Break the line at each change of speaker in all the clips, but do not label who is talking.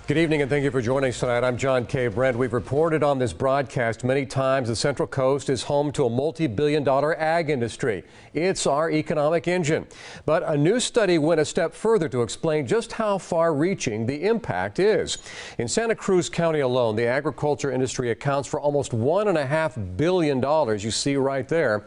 Good evening and thank you for joining us tonight. I'm John K. Brent. We've reported on this broadcast many times the Central Coast is home to a multi-billion-dollar ag industry. It's our economic engine. But a new study went a step further to explain just how far-reaching the impact is. In Santa Cruz County alone, the agriculture industry accounts for almost $1.5 billion. You see right there.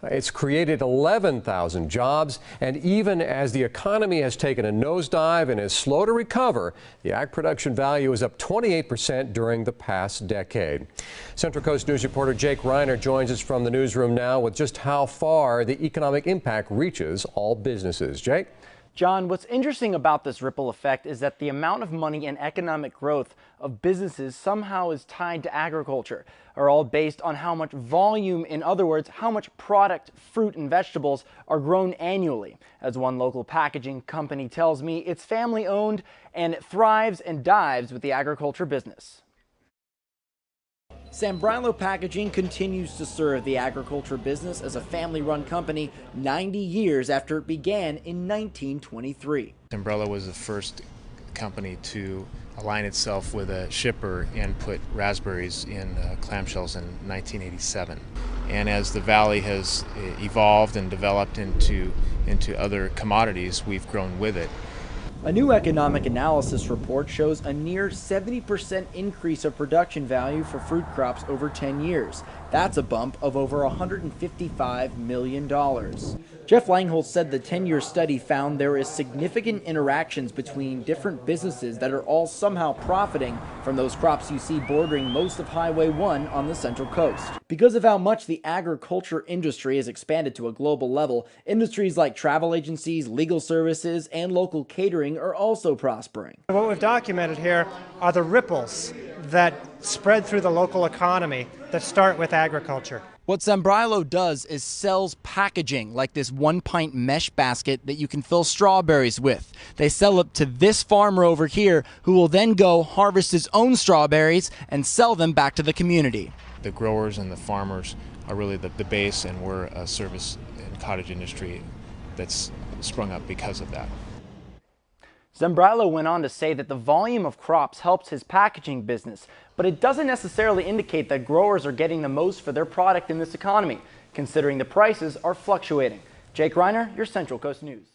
It's created 11,000 jobs, and even as the economy has taken a nosedive and is slow to recover, the ag production value is up 28% during the past decade. Central Coast News reporter Jake Reiner joins us from the newsroom now with just how far the economic impact reaches all businesses. Jake?
John, what's interesting about this ripple effect is that the amount of money and economic growth of businesses somehow is tied to agriculture, are all based on how much volume, in other words, how much product, fruit and vegetables are grown annually. As one local packaging company tells me, it's family owned and it thrives and dives with the agriculture business. Sambrilo Packaging continues to serve the agriculture business as a family-run company 90 years after it began in 1923.
Sambrilo was the first company to align itself with a shipper and put raspberries in clamshells in 1987. And as the valley has evolved and developed into other commodities, we've grown with it.
A new economic analysis report shows a near 70% increase of production value for fruit crops over 10 years. That's a bump of over $155 million. Jeff Langholz said the 10-year study found there is significant interactions between different businesses that are all somehow profiting from those crops you see bordering most of Highway 1 on the Central Coast. Because of how much the agriculture industry has expanded to a global level, industries like travel agencies, legal services, and local catering are also prospering.
What we've documented here are the ripples that spread through the local economy that start with agriculture.
What Sambrilo does is sells packaging like this 1-pint mesh basket that you can fill strawberries with. They sell it to this farmer over here who will then go harvest his own strawberries and sell them back to the community.
The growers and the farmers are really the base, and we're a service and cottage industry that's sprung up because of that.
Sambrilo went on to say that the volume of crops helps his packaging business, but it doesn't necessarily indicate that growers are getting the most for their product in this economy, considering the prices are fluctuating. Jake Reiner, your Central Coast News.